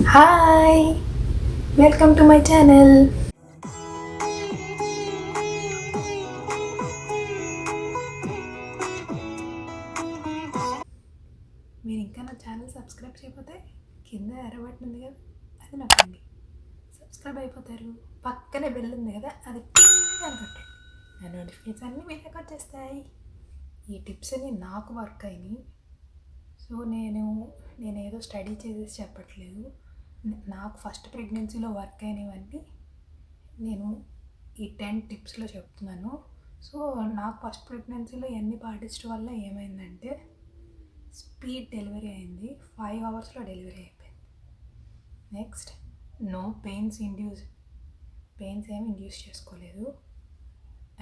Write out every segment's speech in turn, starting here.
Hi! Welcome to my channel. మీరు ఇంకా నా ఛానల్ సబ్స్క్రైబ్ చేయకపోతే కింద ఎర్ర బటన్ ఉంది కదా, అది నొక్కండి. సబ్స్క్రైబ్ అయిపోతారు. పక్కనే బెల్ ఉంది కదా, అది టింగ్ అని కొట్టండి. నా నోటిఫికేషన్ అన్నీ మీ దాకా వచ్చేస్తాయి. ఈ టిప్స్ అన్ని నాకు వర్క్ అయినాయి. సో నేను ఏదో స్టడీ చేసేసి చెప్పట్లేదు. నాకు ఫస్ట్ ప్రెగ్నెన్సీలో వర్క్ అయినవన్నీ నేను ఈ 10 టిప్స్లో చెప్తున్నాను. సో నాకు ఫస్ట్ ప్రెగ్నెన్సీలో ఇవన్నీ పాటించడం వల్ల ఏమైందంటే స్పీడ్ డెలివరీ అయింది. 5 అవర్స్లో డెలివరీ అయిపోయింది. నెక్స్ట్, నో పెయిన్స్ ఏమి ఇండ్యూస్ చేసుకోలేదు.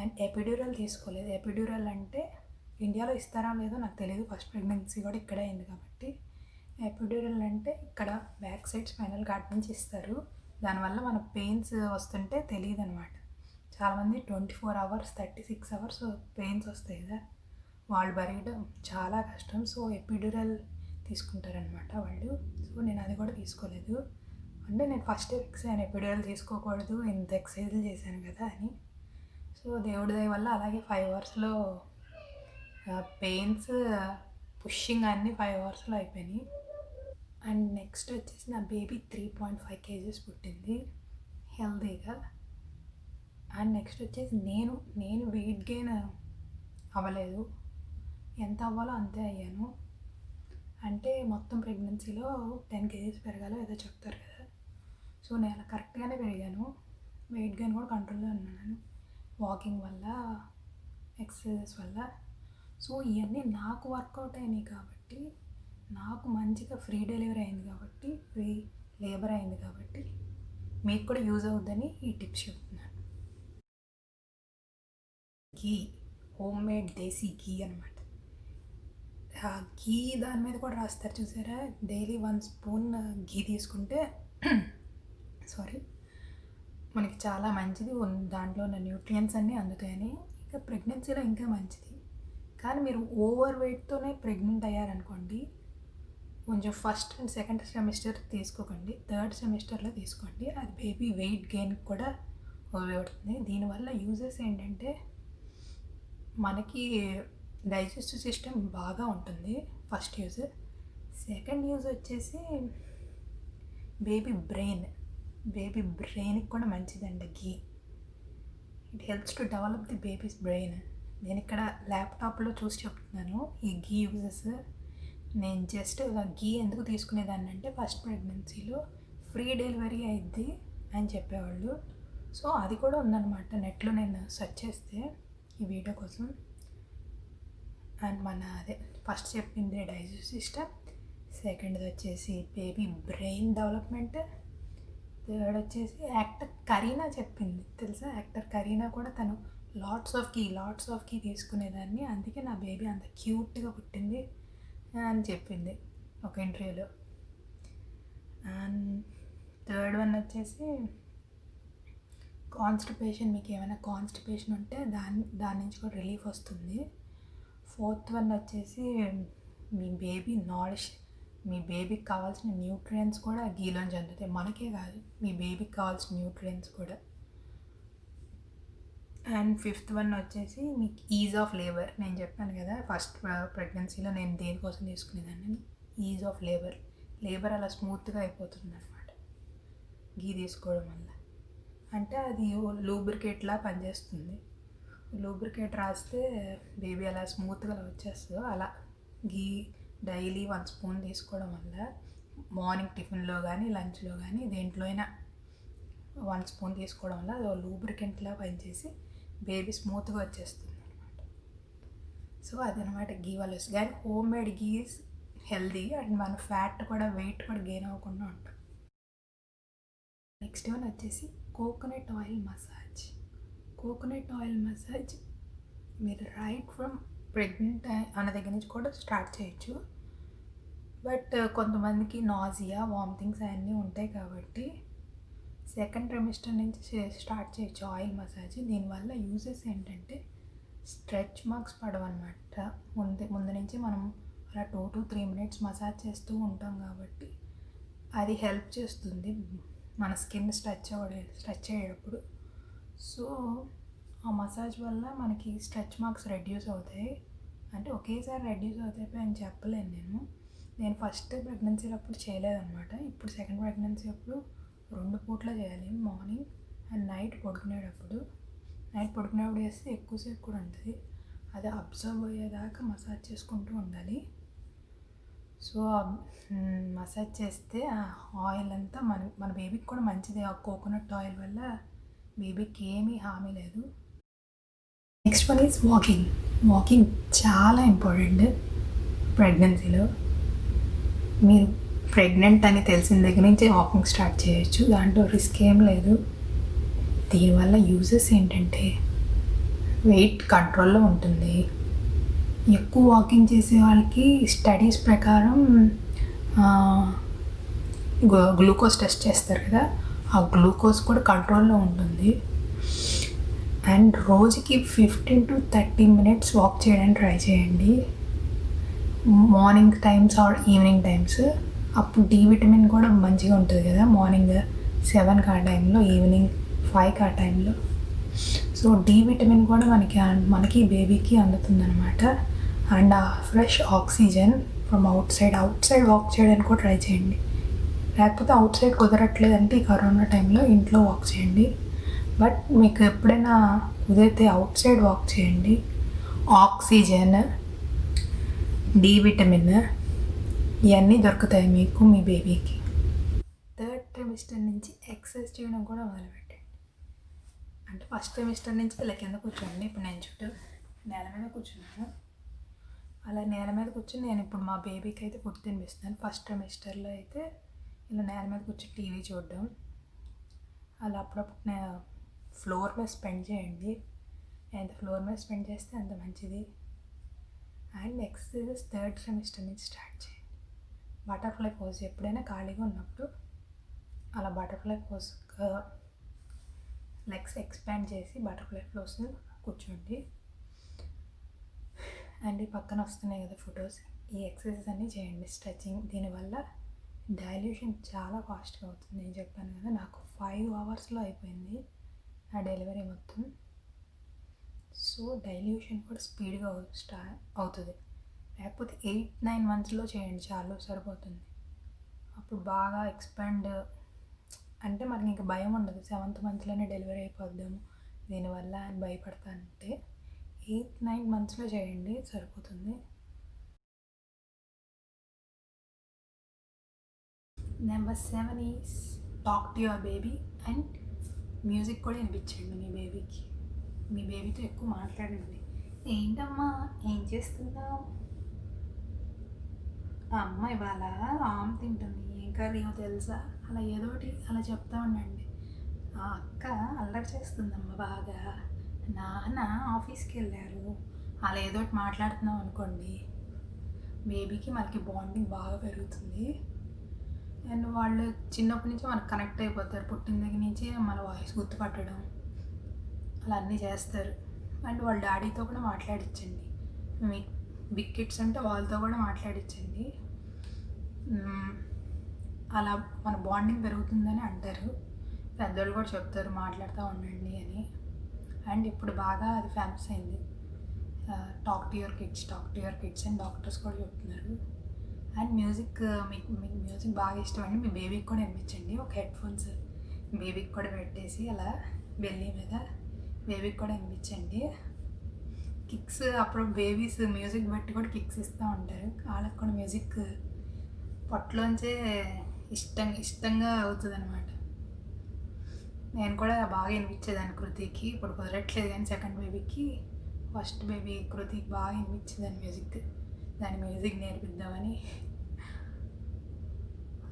అండ్ ఎపిడ్యూరల్ తీసుకోలేదు. ఎపిడ్యూరల్ అంటే ఇండియాలో ఇస్తారా లేదో నాకు తెలియదు. ఫస్ట్ ప్రెగ్నెన్సీ కూడా ఇక్కడే అయింది కాబట్టి. ఎపిడ్యూరల్ అంటే ఇక్కడ బ్యాక్ సైడ్ స్పైనల్ కార్డ్ నుంచి ఇస్తారు. దానివల్ల మన పెయిన్స్ వస్తుంటే తెలియదు అనమాట. చాలామంది 24 అవర్స్ 36 అవర్స్ పెయిన్స్ వస్తాయి కదా, వాళ్ళు బరియడం చాలా కష్టం. సో ఎపిడ్యూరల్ తీసుకుంటారనమాట వాళ్ళు. సో నేను అది కూడా తీసుకోలేదు. అంటే నేను ఫస్ట్ ఫిక్స్ అయ్యాను ఎపిడ్యూరల్ తీసుకోకూడదు, ఇంత ఎక్సర్సైజులు చేశాను కదా అని. సో దేవుడి దయ వల్ల అలాగే 5 అవర్స్లో పెయిన్స్ పుషింగ్ అన్నీ 5 అవర్స్లో అయిపోయినాయి. అండ్ నెక్స్ట్ వచ్చేసి నా బేబీ 3.5 kgs పుట్టింది హెల్తీగా. అండ్ నెక్స్ట్ వచ్చేసి నేను వెయిట్ గెయిన్ అవ్వలేదు. ఎంత అవ్వాలో అంతే అయ్యాను. అంటే మొత్తం ప్రెగ్నెన్సీలో 10 kgs పెరగాలో ఏదో చెప్తారు కదా. సో నేను అలా కరెక్ట్గానే పెరిగాను. వెయిట్ గెయిన్ కూడా కంట్రోల్లో ఉన్నాను వాకింగ్ వల్ల, ఎక్సర్సైజెస్ వల్ల. సో ఇవన్నీ నాకు వర్కౌట్ అయినాయి కాబట్టి, నాకు మంచిగా ఫ్రీ డెలివరీ అయింది కాబట్టి, ఫ్రీ లేబర్ అయింది కాబట్టి మీకు కూడా యూజ్ అవుద్దని ఈ టిప్స్ చెప్తున్నాను. ఘీ, హోమ్ మేడ్ దేశీ ఘీ అనమాట. ఆ ఘీ దాని మీద కూడా రాస్తారు చూసారా, డైలీ 1 స్పూన్ ఘీ తీసుకుంటే సారీ మనకి చాలా మంచిది, దాంట్లో ఉన్న న్యూట్రియన్స్ అన్నీ అందుతాయని. ఇంకా ప్రెగ్నెన్సీలో ఇంకా మంచిది. కానీ మీరు ఓవర్ వెయిట్తోనే ప్రెగ్నెంట్ అయ్యారనుకోండి, కొంచెం ఫస్ట్ అండ్ సెకండ్ సెమిస్టర్ తీసుకోకండి, థర్డ్ సెమిస్టర్లో తీసుకోండి. అది బేబీ వెయిట్ గెయిన్కి కూడా ఉపయోగపడుతుంది. దీనివల్ల యూజెస్ ఏంటంటే మనకి డైజెస్టివ్ సిస్టమ్ బాగా ఉంటుంది, ఫస్ట్ యూజ్. సెకండ్ యూజ్ వచ్చేసి బేబీ బ్రెయిన్కి కూడా మంచిదండి ghee. It helps to develop the baby's brain. నేను ఇక్కడ ల్యాప్టాప్లో చూసి చెప్తున్నాను ఈ ఘీ యూజెస్. నేను జస్ట్ ఘీ ఎందుకు తీసుకునేదాన్ని అంటే ఫస్ట్ ప్రెగ్నెన్సీలో ఫ్రీ డెలివరీ అయింది అని చెప్పేవాళ్ళు. సో అది కూడా ఉందన్నమాట. నెట్లో నేను సెర్చ్ చేస్తే ఈ వీడియో కోసం. అండ్ అదే ఫస్ట్ చెప్పింది డైజెస్టివ్ సిస్టమ్, సెకండ్ది వచ్చేసి బేబీ బ్రెయిన్ డెవలప్మెంట్, థర్డ్ వచ్చేసి యాక్టర్ కరీనా చెప్పింది తెలుసా. యాక్టర్ కరీనా కూడా తను లాట్స్ ఆఫ్ ఘీ తీసుకునేదాన్ని, అందుకే నా బేబీ అంత క్యూట్గా పుట్టింది అని చెప్పింది ఒక ఇంటర్వ్యూలో. అండ్ థర్డ్ వన్ వచ్చేసి కాన్స్టిపేషన్. మీకు ఏమైనా కాన్స్టిపేషన్ ఉంటే దాని నుంచి కూడా రిలీఫ్ వస్తుంది. ఫోర్త్ వన్ వచ్చేసి మీ బేబీకి కావాల్సిన న్యూట్రియన్స్ కూడా ఘీలోంచి అందుతాయి. మనకే కాదు, మీ బేబీకి కావాల్సిన న్యూట్రియన్స్ కూడా. అండ్ ఫిఫ్త్ వన్ వచ్చేసి మీకు ఈజ్ ఆఫ్ లేబర్. నేను చెప్పాను కదా ఫస్ట్ ప్రెగ్నెన్సీలో నేను దేనికోసం తీసుకునేదాన్ని, ఈజ్ ఆఫ్ లేబర్ అలా స్మూత్గా అయిపోతుంది అనమాట ఘీ తీసుకోవడం వల్ల. అంటే అది లూబ్రికేట్లా పనిచేస్తుంది. లూబ్రికేట్ రాస్తే బేబీ అలా స్మూత్గా వచ్చేస్తుందో అలా ఘీ డైలీ 1 స్పూన్ తీసుకోవడం వల్ల మార్నింగ్ టిఫిన్లో కానీ లంచ్లో కానీ దేంట్లో అయినా 1 స్పూన్ తీసుకోవడం వల్ల అది లూబ్రికెంట్లా పనిచేసి బేబీ స్మూత్గా వచ్చేస్తుంది అనమాట. సో అదనమాట ఘీ వల్ల. కానీ home made ghee is healthy and మన వెయిట్ కూడా గెయిన్ అవ్వకుండా ఉంటాం. నెక్స్ట్ వన్ వచ్చేసి కోకోనట్ ఆయిల్ మసాజ్. మీరు రైట్ ఫ్రమ్ ప్రెగ్నెంట్ అన్న దగ్గర నుంచి కూడా స్టార్ట్ చేయొచ్చు. బట్ కొంతమందికి నాజియా, వామిటింగ్స్ అవన్నీ ఉంటాయి కాబట్టి సెకండ్ ట్రైమిస్టర్ నుంచి స్టార్ట్ చేయొచ్చు ఆయిల్ మసాజ్. దీనివల్ల యూజెస్ ఏంటంటే స్ట్రెచ్ మార్క్స్ పడవన్నమాట. ముందు నుంచి మనం అలా 2 to 3 minutes మసాజ్ చేస్తూ ఉంటాం కాబట్టి అది హెల్ప్ చేస్తుంది మన స్కిన్ స్ట్రెచ్ అయ్యేటప్పుడు. సో ఆ మసాజ్ వల్ల మనకి స్ట్రెచ్ మార్క్స్ రెడ్యూస్ అవుతాయి. అంటే ఒకేసారి రెడ్యూస్ అవుతాయి అని చెప్పలేను నేను ఫస్ట్ ప్రెగ్నెన్సీ అప్పుడు చేయలేదన్నమాట. ఇప్పుడు సెకండ్ ప్రెగ్నెన్సీ అప్పుడు 2 పూట్ల చేయాలి, మార్నింగ్ అండ్ నైట్ పడుకునేటప్పుడు చేస్తే ఎక్కువసేపు కూడా ఉంటుంది. అది అబ్జర్వ్ అయ్యేదాకా మసాజ్ చేసుకుంటూ ఉండాలి. సో మసాజ్ చేస్తే ఆ ఆయిల్ అంతా మన బేబీకి కూడా మంచిది. ఆ కోకోనట్ ఆయిల్ వల్ల బేబీకి ఏమీ హామీ లేదు. నెక్స్ట్ వన్ ఈజ్ వాకింగ్ చాలా ఇంపార్టెంట్ ప్రెగ్నెన్సీలో. మీరు ప్రెగ్నెంట్ అని తెలిసిన దగ్గర నుంచి వాకింగ్ స్టార్ట్ చేయొచ్చు, దాంట్లో రిస్క్ ఏం లేదు. దీనివల్ల యూజెస్ ఏంటంటే వెయిట్ కంట్రోల్లో ఉంటుంది. ఎక్కువ వాకింగ్ చేసే వాళ్ళకి స్టడీస్ ప్రకారం గ్లూకోజ్ టెస్ట్ చేస్తారు కదా, ఆ గ్లూకోజ్ కూడా కంట్రోల్లో ఉంటుంది. అండ్ రోజుకి 15 to 30 minutes వాక్ చేయడానికి ట్రై చేయండి, morning times or evening times. అప్పుడు డి విటమిన్ కూడా మంచిగా ఉంటుంది కదా, మార్నింగ్ 7కి ఆ టైంలో, ఈవినింగ్ 5కి ఆ టైంలో. సో డి విటమిన్ కూడా మనకి బేబీకి అందుతుందన్నమాట. అండ్ ఆ fresh oxygen from out side walk చేయడానికి కూడా ట్రై చేయండి. లేకపోతే అవుట్ సైడ్ కుదరట్లేదంటే ఈ కరోనా టైంలో ఇంట్లో వాక్ చేయండి. బట్ మీకు ఎప్పుడైనా కుదిరితే అవుట్ సైడ్ వాక్ చేయండి. ఆక్సిజన్, డి విటమిన్ ఇవన్నీ దొరుకుతాయి మీకు మీ బేబీకి. 3rd trimester నుంచి ఎక్సర్సైజ్ చేయడం కూడా మొదలుపెట్టండి. అంటే ఫస్ట్ ట్రైమిస్టర్ నుంచి ఇలా కింద కూర్చోండి. ఇప్పుడు నేను చుట్టూ నేల మీద కూర్చున్నాను. అలా నేల మీద కూర్చొని నేను ఇప్పుడు మా బేబీకి అయితే ఫుడ్ తినిపిస్తాను. ఫస్ట్ ట్రైమిస్టర్లో అయితే ఇలా నేల మీద కూర్చొని టీవీ చూడడం, అలా అప్పుడప్పుడు ఫ్లోర్ మీద స్పెండ్ చేయండి. ఎంత ఫ్లోర్ మీద స్పెండ్ చేస్తే అంత మంచిది. అండ్ ఎక్సర్సైజెస్ 3rd trimester నుంచి స్టార్ట్ చేయండి. బటర్ఫ్లై పోజ్ ఎప్పుడైనా ఖాళీగా ఉన్నప్పుడు అలా బటర్ఫ్లై పోజ్ లెగ్స్ ఎక్స్పాండ్ చేసి బటర్ఫ్లై పోజ్ కూర్చోండి. అండ్ ఈ పక్కన వస్తున్నాయి కదా ఫొటోస్, ఈ ఎక్సర్సైజెస్ అన్నీ చేయండి, స్ట్రెచింగ్. దీనివల్ల డైల్యూషన్ చాలా ఫాస్ట్గా అవుతుంది. నేను చెప్పాను కదా, నాకు 5 hours అయిపోయింది నా డెలివరీ మొత్తం. సో డైల్యూషన్ కూడా స్పీడ్గా అవుతుంది. లేకపోతే 8-9 months చేయండి, చాలు సరిపోతుంది. అప్పుడు బాగా ఎక్స్పాండ్ అంటే మనకి ఇంకా భయం ఉండదు. 7th month డెలివరీ అయిపోద్దాము దీనివల్ల అని భయపడతానంటే 8-9 months చేయండి, సరిపోతుంది. Number 7 is talk to your baby and music కూడా వినిపించండి మీ బేబీకి. మీ బేబీతో ఎక్కువ మాట్లాడండి. ఏంటమ్మా ఏం చేస్తున్నావు, ఆ అమ్మ ఇవాళ ఆమ్ తింటుంది, ఏం కర్రీయో తెలుసా, అలా ఏదోటి అలా చెప్తా ఉండండి. ఆ అక్క అల్లరి చేస్తుందమ్మ బాగా, నాన్న ఆఫీస్కి వెళ్ళారు, అలా ఏదోటి మాట్లాడుతున్నాం అనుకోండి, బేబీకి మనకి బాండింగ్ బాగా పెరుగుతుంది. అండ్ వాళ్ళు చిన్నప్పటి నుంచి మనకు కనెక్ట్ అయిపోతారు. పుట్టిన దగ్గర నుంచి మన వాయిస్ గుర్తుపట్టడం అలా అన్నీ చేస్తారు. అండ్ వాళ్ళ డాడీతో కూడా మాట్లాడించండి. మీ బిగ్ కిడ్స్ అంటే వాళ్ళతో కూడా మాట్లాడించండి. అలా మన బాండింగ్ పెరుగుతుందని అంటారు. పెద్దవాళ్ళు కూడా చెప్తారు మాట్లాడుతూ ఉండండి అని. అండ్ ఇప్పుడు బాగా అది ఫేమస్ అయింది, టాక్ టు యువర్ కిడ్స్ అని డాక్టర్స్ కూడా చెప్తున్నారు. అండ్ మ్యూజిక్, మీకు మ్యూజిక్ బాగా ఇష్టమండి, మీ బేబీకి కూడా వినిపించండి. ఒక హెడ్ఫోన్స్ బేబీకి కూడా పెట్టేసి అలా బెల్లీ మీద బేబీకి కూడా వినిపించండి. కిక్స్ అప్పుడు బేబీస్ మ్యూజిక్ బట్టి కూడా కిక్స్ ఇస్తూ ఉంటారు. వాళ్ళకి కూడా మ్యూజిక్ పొట్టలోంచే ఇష్టంగా అవుతుంది అనమాట. నేను కూడా బాగా వినిపించేదాన్ని కృతికి, ఇప్పుడు కుదరట్లేదు కానీ సెకండ్ బేబీకి. ఫస్ట్ బేబీ కృతికి బాగా వినిపించేదాన్ని మ్యూజిక్, దాని మ్యూజిక్ నేర్పిద్దామని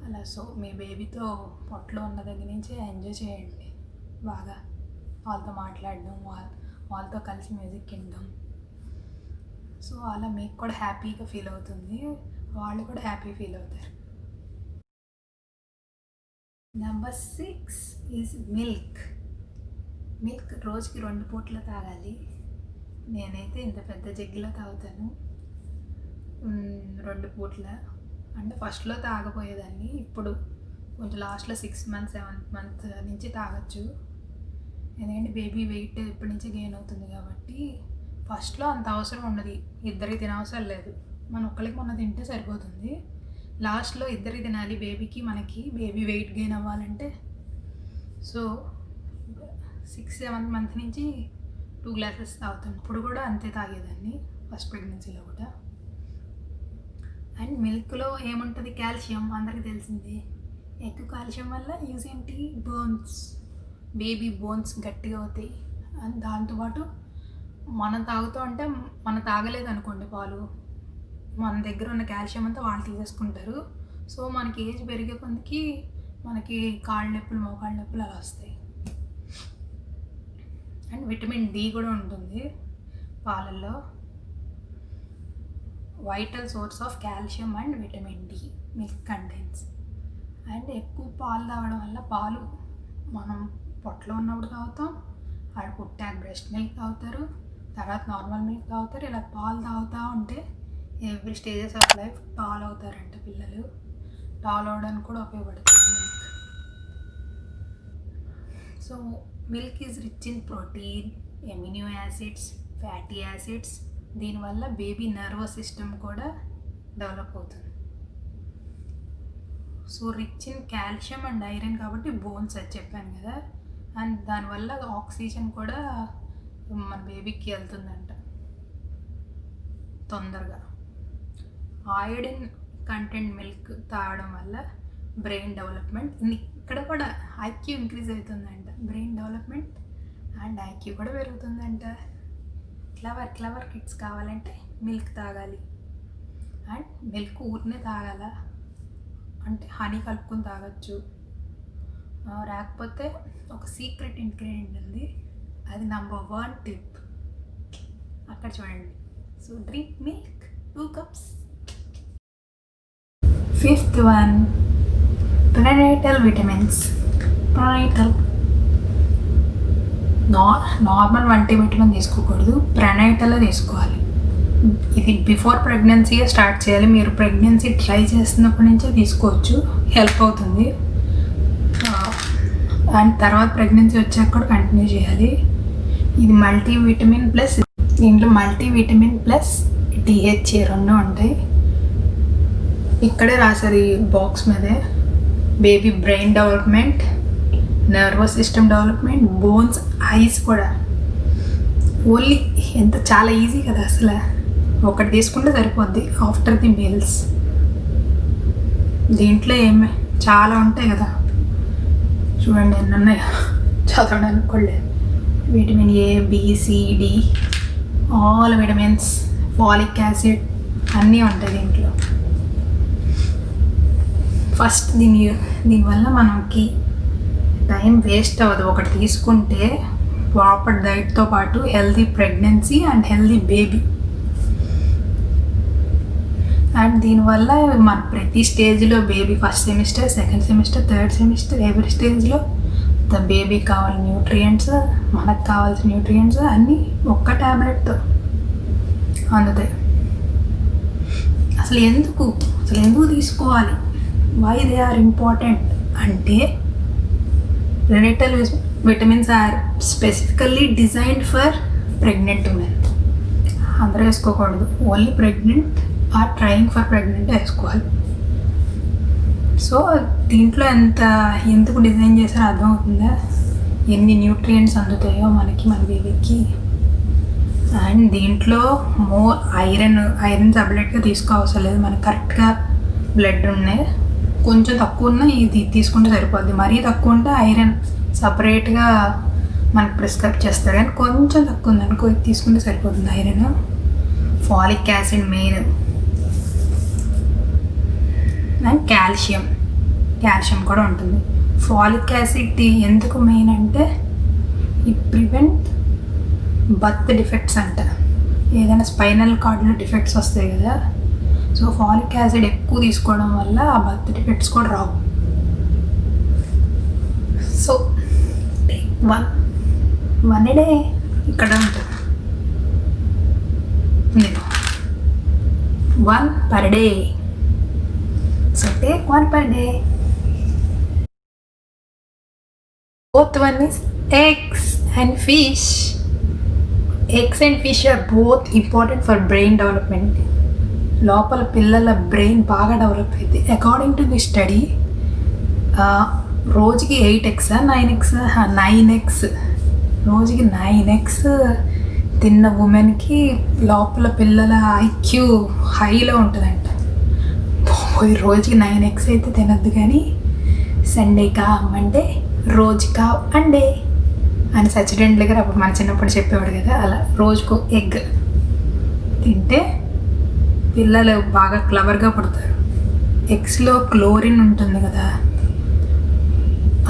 అలా. సో మీ బేబీతో పొట్టలో ఉన్న దగ్గర నుంచి ఎంజాయ్ చేయండి బాగా, వాళ్ళతో మాట్లాడడం, వాళ్ళతో కలిసి మ్యూజిక్ వినడం. సో అలా మీకు కూడా హ్యాపీగా ఫీల్ అవుతుంది, వాళ్ళు కూడా హ్యాపీ ఫీల్ అవుతారు. నెంబర్ 6 ఈజ్ మిల్క్ రోజుకి 2 పూటలు తాగాలి. నేనైతే ఇంత పెద్ద జగ్గిలో తాగుతాను 2 పూట్ల. అంటే ఫస్ట్లో తాగపోయేదాన్ని, ఇప్పుడు కొంచెం లాస్ట్లో 6 మంత్స్ 7th మంత్ నుంచి తాగొచ్చు. ఎందుకంటే బేబీ వెయిట్ ఇప్పటి నుంచే గెయిన్ అవుతుంది కాబట్టి ఫస్ట్లో అంత అవసరం ఉండదు, ఇద్దరికి తినవసరం లేదు, మనం ఒక్కరికి మొన్న తింటే సరిపోతుంది. లాస్ట్లో ఇద్దరికి తినాలి బేబీకి మనకి, బేబీ వెయిట్ గెయిన్ అవ్వాలంటే. సో 6-7th మంత్ నుంచి 2 గ్లాసెస్ తాగుతాను. ఇప్పుడు కూడా అంతే తాగేదాన్ని ఫస్ట్ ప్రెగ్నెన్సీలో కూడా. అండ్ మిల్క్లో ఏముంటుంది, కాల్షియం అందరికీ తెలిసిందే. ఎక్కువ కాల్షియం వల్ల యూజ్ ఏంటి, బోన్స్, బేబీ బోన్స్ గట్టిగా అవుతాయి. అండ్ దాంతోపాటు మనం తాగుతూ అంటే మనం తాగలేదు అనుకోండి పాలు, మన దగ్గర ఉన్న కాల్షియం అంతా వాళ్ళు తీసేసుకుంటారు. సో మనకి ఏజ్ పెరిగే కొద్దికి మనకి కాళ్ళ నొప్పులు, మోకాళ్ళ నొప్పులు అలా వస్తాయి. అండ్ విటమిన్ డి కూడా ఉంటుంది పాలల్లో, vital source of calcium and vitamin D milk contents. And ఎక్కువ పాలు తాగడం వల్ల, పాలు మనం పొట్టలో ఉన్నప్పుడు తాగుతాం, ఆడ పుట్టాక బ్రెస్ట్ మిల్క్ తాగుతారు, తర్వాత నార్మల్ మిల్క్ తాగుతారు. ఇలా పాలు తాగుతూ ఉంటే every stages of life tall అవుతారంట పిల్లలు. టాల్ అవడానికి కూడా ఉపయోగపడుతుంది milk. So milk is rich in protein, amino acids, fatty acids. దీనివల్ల బేబీ నర్వస్ సిస్టమ్ కూడా డెవలప్ అవుతుంది. So rich in calcium and iron కాబట్టి బోన్స్ అది చెప్పాను కదా. అండ్ దానివల్ల ఆక్సిజన్ కూడా మన బేబీకి వెళ్తుందంట తొందరగా. అయోడిన్ కంటెంట్ మిల్క్ తాగడం వల్ల బ్రెయిన్ డెవలప్మెంట్, ఇక్కడ కూడా ఐక్యూ ఇంక్రీజ్ అవుతుందంట. బ్రెయిన్ డెవలప్మెంట్ అండ్ ఐక్యూ కూడా పెరుగుతుందంట. క్లవర్ కిడ్స్ కావాలంటే మిల్క్ తాగాలి. అండ్ మిల్క్ ఊరినే తాగాల అంటే హనీ కలుపుకొని తాగొచ్చు. రాకపోతే ఒక సీక్రెట్ ఇంగ్రీడియంట్ ఉంది, అది నంబర్ 1 టిప్. అక్కడ చూడండి. So drink milk 2 cups. 5th one, prenatal vitamins. Prenatal normal multivitamin తీసుకోకూడదు, ప్రెనైటల్ తీసుకోవాలి. ఇది బిఫోర్ ప్రెగ్నెన్సీయే స్టార్ట్ చేయాలి. మీరు ప్రెగ్నెన్సీ ట్రై చేస్తున్నప్పటి నుంచే తీసుకోవచ్చు, హెల్ప్ అవుతుంది. అండ్ తర్వాత ప్రెగ్నెన్సీ వచ్చాక కూడా కంటిన్యూ చేయాలి. ఇది మల్టీవిటమిన్ ప్లస్, దీంట్లో మల్టీవిటమిన్ ప్లస్ డిహెచ్ఏ 2 ఉంటాయి. ఇక్కడే రాశారు ఈ బాక్స్ మీదే. Baby brain development, nervous system development, bones, ice కూడా. ఓన్లీ ఎంత చాలా ఈజీ కదా అసలు, ఒకటి తీసుకుంటే సరిపోద్ది ఆఫ్టర్ ది మీల్స్. దీంట్లో ఏమి చాలా ఉంటాయి కదా, చూడండి ఎన్ని ఉన్నాయో, చదవడానికి కూడా. Vitamin A, B, C, D, all vitamins, folic acid అన్నీ ఉంటాయి దీంట్లో. ఫస్ట్ దీనివల్ల మనకి టైం వేస్ట్ అవ్వదు. ఒకటి తీసుకుంటే ప్రాపర్ డైట్తో పాటు healthy pregnancy and healthy baby. And దీనివల్ల మన ప్రతి స్టేజ్లో baby, first semester, second semester, third semester, every స్టేజ్లో ద బేబీ కావాల్సిన న్యూట్రియంట్స్, మనకు కావాల్సిన న్యూట్రియంట్స్ అన్నీ ఒక్క ట్యాబ్లెట్తో అందుతాయి. అసలు ఎందుకు తీసుకోవాలి, వై దే ఆర్ ఇంపార్టెంట్ అంటే, prenatal vitamins are specifically designed for pregnant women. అందరూ వేసుకోకూడదు, only pregnant are trying for pregnant వేసుకోవాలి. సో దీంట్లో ఎందుకు డిజైన్ చేశారో అర్థమవుతుందా, ఎన్ని న్యూట్రియంట్స్ అందుతాయో మనకి, మన బేబీకి. అండ్ దీంట్లో మోర్ ఐరన్ సపరేట్గా తీసుకోవసరం లేదు, మనకి కరెక్ట్గా బ్లడ్ ఉన్నాయి. కొంచెం తక్కువ ఉన్న ఇది తీసుకుంటే సరిపోద్ది, మరీ తక్కువ ఉంటే ఐరన్ సపరేట్గా మనకు ప్రిస్క్రైబ్ చేస్తారు. కానీ కొంచెం తక్కువ ఉందనుకో ఇది తీసుకుంటే సరిపోతుంది iron. Phallic acid main. And calcium కూడా ఉంటుంది. ఫాలిక్ యాసిడ్ ఎందుకు మెయిన్ అంటే, ఈ ప్రివెంట్ బర్త్ డిఫెక్ట్స్ అంట. ఏదైనా స్పైనల్ కార్డ్లో డిఫెక్ట్స్ వస్తాయి కదా, సో ఫాలిక్ యాసిడ్ ఎక్కువ తీసుకోవడం వల్ల ఆ బర్త్ డిఫెక్ట్స్ కూడా రావు. సో వన్ డే ఇక్కడ ఉంటుంది, 1 per day. So take 1 per day. Both one is eggs and fish. Eggs and fish are both important for brain development. లోపల పిల్లల బ్రెయిన్ బాగా డెవలప్ అయింది. అకార్డింగ్ టు ది స్టడీ రోజుకి 8 eggs 9 eggs 9 eggs రోజుకి 9 eggs తిన్న ఉమెన్కి లోపల పిల్లల ఐక్యూ హైలో ఉంటుందంట. రోజుకి 9 eggs అయితే తినద్దు, కానీ సండే కా మండే రోజుకా అండే అని సచిడెంట్ దగ్గర అప్పుడు మన చిన్నప్పుడు చెప్పేవాడు కదా, అలా రోజుకు ఎగ్ తింటే పిల్లలు బాగా క్లవర్గా పుడతారు. ఎగ్స్లో క్లోరిన్ ఉంటుంది కదా,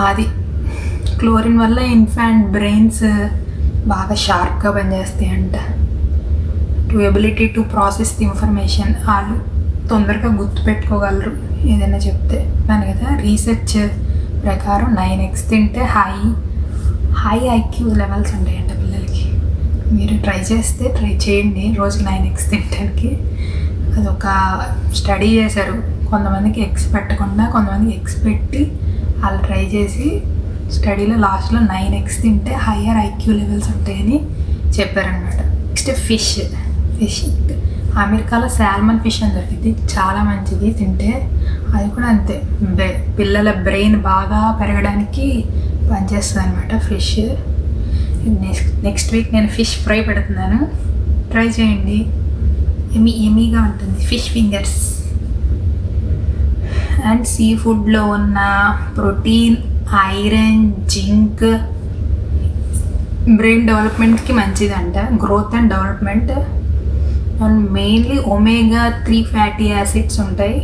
అది క్లోరిన్ వల్ల ఇన్ఫాంట్ బ్రెయిన్స్ బాగా షార్ప్గా పనిచేస్తాయి అంట. To ability to process the information, వాళ్ళు తొందరగా గుర్తుపెట్టుకోగలరు ఏదైనా చెప్తే దాని కదా. రీసెర్చ్ ప్రకారం 9 eggs తింటే హై ఐక్యూ లెవెల్స్ ఉంటాయంట పిల్లలకి. మీరు ట్రై చేయండి రోజుకి 9 eggs తినడానికి. అదొక స్టడీ చేశారు. కొంతమందికి ఎగ్స్ పెట్టకుండా కొంతమందికి ఎగ్స్ పెట్టి వాళ్ళు ట్రై చేసి స్టడీలో లాస్ట్లో 9 eggs తింటే హయ్యర్ ఐక్యూ లెవెల్స్ ఉంటాయని చెప్పారనమాట. Next fish. అమెరికాలో సాల్మన్ ఫిష్ అని దొరికింది, చాలా మంచిది తింటే. అది కూడా అంతే, పిల్లల బ్రెయిన్ బాగా పెరగడానికి పనిచేస్తుంది అనమాట ఫిష్. నెక్స్ట్ వీక్ నేను ఫిష్ ఫ్రై పెడుతున్నాను, ట్రై చేయండి. ఎమీగా ఉంటుంది ఫిష్ ఫింగర్స్. అండ్ సీ ఫుడ్లో ఉన్న ప్రోటీన్, ఐరన్, జింక్ బ్రెయిన్ డెవలప్మెంట్కి మంచిదంట, growth and development. And mainly omega 3 fatty acids ఉంటాయి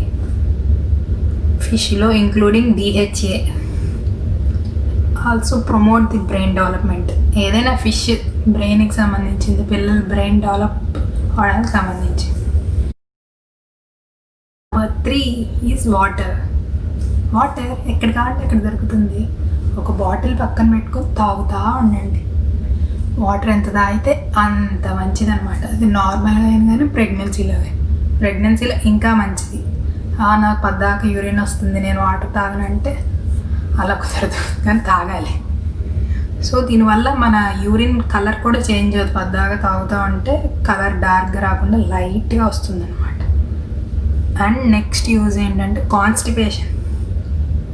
ఫిష్లో, including DHA. Also promote the brain development. ఏదైనా ఫిష్ బ్రెయిన్కి సంబంధించింది, పిల్లల బ్రెయిన్ డెవలప్ అవడానికి సంబంధించి. Number 3 is water. ఎక్కడ కావాలంటే అక్కడ దొరుకుతుంది. ఒక బాటిల్ పక్కన పెట్టుకొని తాగుతూ ఉండండి. వాటర్ ఎంత తాగితే అంత మంచిది అనమాట. అది నార్మల్గా అయినా కానీ ప్రెగ్నెన్సీలో ఇంకా మంచిది. నాకు పద్దాక యూరిన్ వస్తుంది నేను వాటర్ తాగనంటే అలా కుదరదు, కానీ తాగాలి. సో దీనివల్ల మన యూరిన్ కలర్ కూడా చేంజ్ అవుతుంది. పద్దాక తాగుతూ ఉంటే కలర్ డార్క్గా రాకుండా లైట్గా వస్తుంది అనమాట. అండ్ నెక్స్ట్ యూజ్ ఏంటంటే కాన్స్టిపేషన్.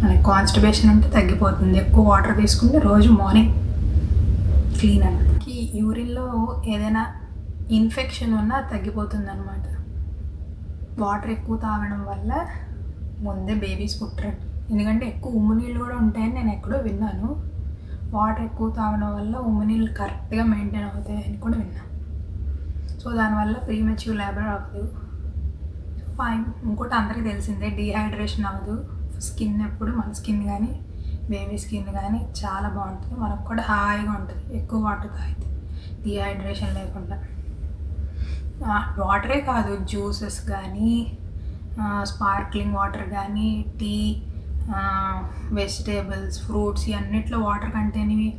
మనకి కాన్స్టిపేషన్ అంటే తగ్గిపోతుంది ఎక్కువ వాటర్ తీసుకుంటే. రోజు మార్నింగ్ క్లీన్ అనమాట. యూరిన్లో ఏదైనా ఇన్ఫెక్షన్ ఉన్నా తగ్గిపోతుంది అనమాట వాటర్ ఎక్కువ తాగడం వల్ల. ముందే బేబీస్ పుట్టరు, ఎందుకంటే ఎక్కువ ఉమ్ము నీళ్ళు కూడా ఉంటాయని నేను ఎక్కడో విన్నాను. వాటర్ ఎక్కువ తాగడం వల్ల ఉమ్ము నీళ్ళు కరెక్ట్గా మెయింటైన్ అవుతాయని కూడా విన్నాను. సో దానివల్ల ప్రీమెచ్యూర్ లేబర్ అవ్వదు. ఫైన్. ఇంకోటి అందరికీ తెలిసిందే, డీహైడ్రేషన్ అవ్వదు. స్కిన్ ఎప్పుడు మన స్కిన్ కానీ బేబీ స్కిన్ కానీ చాలా బాగుంటుంది, మనకు కూడా హాయిగా ఉంటుంది ఎక్కువ వాటర్ తాగితే, డీహైడ్రేషన్ లేకుండా. వాటరే కాదు, జ్యూసెస్ కానీ, స్పార్క్లింగ్ వాటర్ కానీ, టీ, వెజిటేబుల్స్, ఫ్రూట్స్, ఇవన్నిట్లో వాటర్ కంటేనివి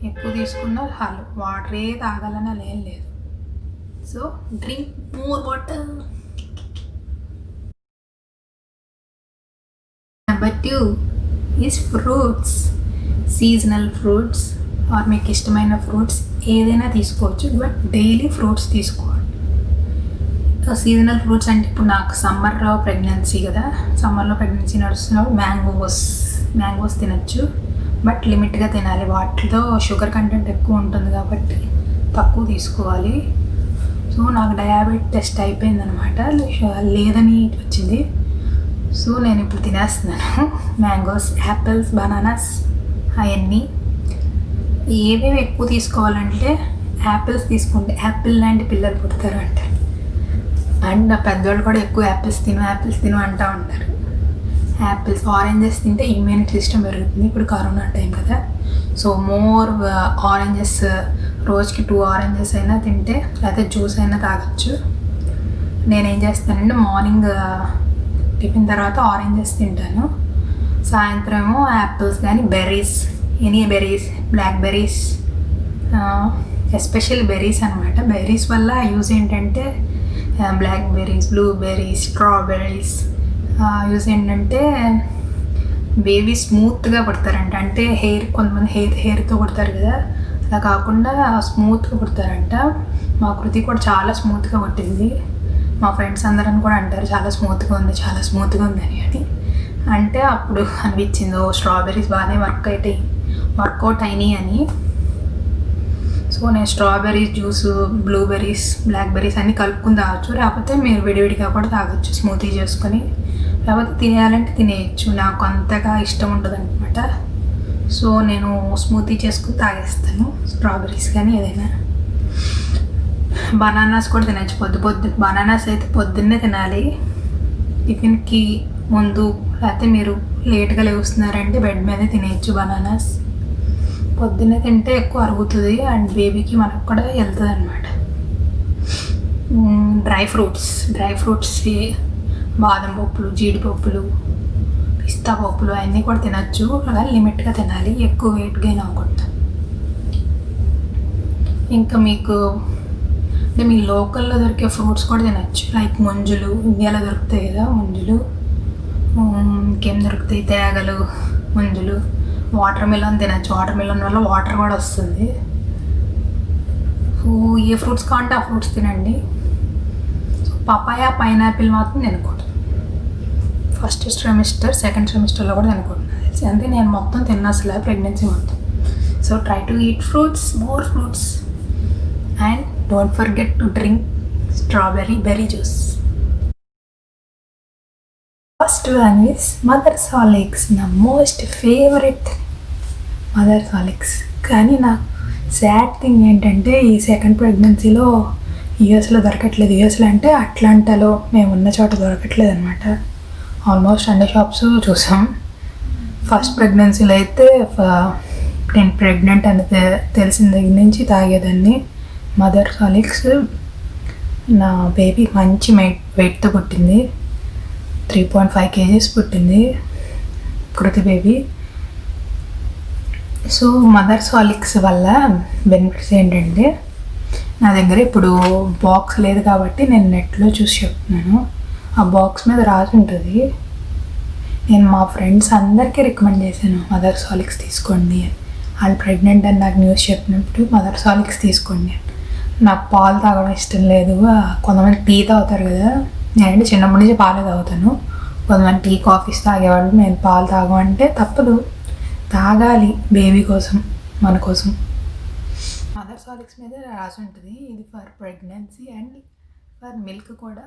ఎక్కువ తీసుకున్నా చాలు. వాటరే తాగాలని అలా ఏం లేదు. So drink more water. Number 2 is fruits. Seasonal fruits or మీకు ఇష్టమైన ఫ్రూట్స్ ఏదైనా తీసుకోవచ్చు, బట్ డైలీ ఫ్రూట్స్ తీసుకోవాలి. సీజనల్ ఫ్రూట్స్ అంటే ఇప్పుడు నాకు సమ్మర్లో ప్రెగ్నెన్సీ కదా, సమ్మర్లో ప్రెగ్నెన్సీ నడుస్తున్నప్పుడు మ్యాంగోస్ తినచ్చు, బట్ లిమిట్గా తినాలి. వాటిలో షుగర్ కంటెంట్ ఎక్కువ ఉంటుంది కాబట్టి తక్కువ తీసుకోవాలి. సో నాకు డయాబెటిస్ టెస్ట్ అయిపోయిందనమాట, లేదని వచ్చింది. సో నేను ఇప్పుడు తినేస్తున్నాను మ్యాంగోస్, యాపిల్స్, బనానాస్ అవన్నీ. ఏవేవి ఎక్కువ తీసుకోవాలంటే యాపిల్స్ తీసుకుంటే యాపిల్ లాంటి పిల్లలు పుడతారు అంటారు. అండ్ పెద్దవాళ్ళు కూడా ఎక్కువ యాపిల్స్ తిను అంటూ ఉంటారు. యాపిల్స్, ఆరెంజెస్ తింటే ఇమ్యూనిటీ సిస్టమ్ పెరుగుతుంది. ఇప్పుడు కరోనా టైం కదా, సో మోర్ ఆరెంజెస్, రోజుకి 2 ఆరెంజెస్ అయినా తింటే, లేకపోతే జ్యూస్ అయినా తాగొచ్చు. నేనేం చేస్తానంటే మార్నింగ్ టిఫిన్ తర్వాత ఆరెంజెస్ తింటాను, సాయంత్రం ఏమో యాపిల్స్ కానీ berries, any berries, black berries, especial berries అనమాట. బెర్రీస్ వల్ల యూజ్ ఏంటంటే black berries, blueberries, strawberries use ఏంటంటే బేబీ స్మూత్గా పుడతారంట. అంటే హెయిర్ కొంతమంది హెయిర్తో పుడతారు కదా, అలా కాకుండా స్మూత్గా పుడతారంట. మా కృతి కూడా చాలా స్మూత్గా పుట్టింది. మా ఫ్రెండ్స్ అందరం కూడా అంటారు చాలా స్మూత్గా ఉంది, చాలా స్మూత్గా ఉందని. అని అంటే అప్పుడు అనిపించింది స్ట్రాబెర్రీస్ బాగానే వర్కౌట్ అయినాయి అని. సో నేను స్ట్రాబెర్రీస్ జ్యూస్, బ్లూబెర్రీస్, బ్లాక్బెర్రీస్ అన్నీ కలుపుకుని తాగొచ్చు. లేకపోతే మీరు విడివిడిగా కూడా తాగొచ్చు స్మూతీ చేసుకొని. లేకపోతే తినేయాలంటే తినేయచ్చు. నాకు అంతగా ఇష్టం ఉండదు అనమాట. సో నేను స్మూతీ చేసుకుని తాగేస్తాను. స్ట్రాబెర్రీస్ కానీ ఏదైనా. బనానాస్ కూడా తినచ్చు. బనానాస్ అయితే పొద్దున్నే తినాలి టిఫిన్కి ముందు. లేకపోతే మీరు లేట్గా లేస్తున్నారంటే బెడ్ మీదే తినేయచ్చు బనానాస్. పొద్దున్నే తింటే ఎక్కువ అరుగుతుంది అండ్ బేబీకి మనకు కూడా వెళ్తుంది అనమాట. డ్రై ఫ్రూట్స్ బాదం పప్పులు, జీడిపప్పులు, పిస్తా పప్పులు అవన్నీ కూడా తినచ్చు. అలా లిమిట్గా తినాలి, ఎక్కువ వెయిట్ గెయిన్ అవ్వకూడదు. ఇంకా మీకు అంటే మీ లోకల్లో దొరికే ఫ్రూట్స్ కూడా తినచ్చు. లైక్ ముంజులు, ఇండియాలో దొరుకుతాయి కదా ముంజులు. ఇంకేం దొరుకుతాయి, తేగలు, ముంజులు. వాటర్ మిలన్ తినచ్చు. వాటర్ మిలన్ వల్ల వాటర్ కూడా వస్తుంది. సో ఏ ఫ్రూట్స్ కావాలంటే ఆ ఫ్రూట్స్ తినండి. సో పపాయ, పైనాపిల్ మాత్రం తినకూడదు. ఫస్ట్ సెమిస్టర్, సెకండ్ సెమిస్టర్లో కూడా తినకూడదు. అంటే నేను మొత్తం తిన్నా అసలు ప్రెగ్నెన్సీ మొత్తం. So try to eat fruits, more fruits, and don't forget to drink strawberry berry juice. First one is Mother's Horlicks. నా మోస్ట్ ఫేవరెట్ మదర్స్ హార్లిక్స్. కానీ నాకు సాడ్ థింగ్ ఏంటంటే ఈ సెకండ్ ప్రెగ్నెన్సీలో యూఎస్లో దొరకట్లేదు. యూఎస్లో అంటే అట్లాంటాలో మేము ఉన్న చోట దొరకట్లేదు అనమాట. ఆల్మోస్ట్ అన్ని షాప్స్ చూసాం. ఫస్ట్ ప్రెగ్నెన్సీలో అయితే నేను ప్రెగ్నెంట్ అని తెలిసిన దగ్గర నుంచి తాగేదాన్ని మదర్స్ హార్లిక్స్. నా బేబీ మంచి వెయిట్తో పుట్టింది. 3.5 kgs పుట్టింది కృతి బేబీ. సో మదర్స్ హార్లిక్స్ వల్ల బెనిఫిట్స్ ఏంటంటే, నా దగ్గర ఇప్పుడు బాక్స్ లేదు కాబట్టి నేను నెట్లో చూసి చెప్తున్నాను. ఆ బాక్స్ మీద రాసి ఉంటుంది. నేను మా ఫ్రెండ్స్ అందరికీ రికమెండ్ చేశాను మదర్స్ హార్లిక్స్ తీసుకోండి అని. వాళ్ళు ప్రెగ్నెంట్ అని నాకు న్యూస్ చెప్పినప్పుడు మదర్స్ హార్లిక్స్ తీసుకోండి అని. నాకు పాలు తాగడం ఇష్టం లేదు. కొంతమంది టీ తాగుతారు కదా, నేనంటే చిన్నప్పటి నుంచి పాలే తాగుతాను. కొంతమంది టీ, కాఫీస్ తాగేవాళ్ళు. నేను పాలు తాగమంటే తప్పదు, తాగాలి బేబీ కోసం, మన కోసం. మదర్స్ హార్లిక్స్ మీద రాసి ఉంటుంది ఇది for pregnancy and for milk కూడా.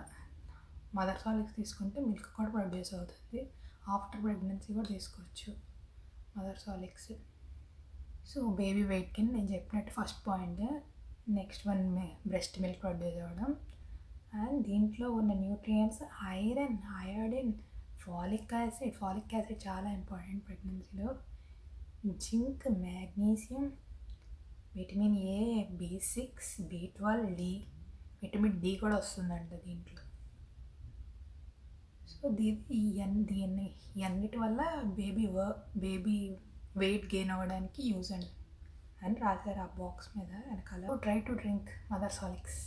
మదర్స్ హార్లిక్స్ తీసుకుంటే మిల్క్ కూడా ప్రొడ్యూస్ అవుతుంది. ఆఫ్టర్ ప్రెగ్నెన్సీ కూడా తీసుకోవచ్చు Mother's Horlicks. So baby weight కింద నేను చెప్పినట్టు first point. Next one breast milk produce అవ్వడం. అండ్ దీంట్లో ఉన్న nutrients iron, iodine, folic acid చాలా ఇంపార్టెంట్ ప్రెగ్నెన్సీలో. Zinc, magnesium, vitamin A, B6, B12, D, vitamin D కూడా వస్తుందంట దీంట్లో. సో ఈ అన్నిటి వల్ల బేబీ వెయిట్ గెయిన్ అవ్వడానికి యూజ్ అని రాశారు ఆ బాక్స్ మీద వెనకాల. Try to drink Mother's Horlicks.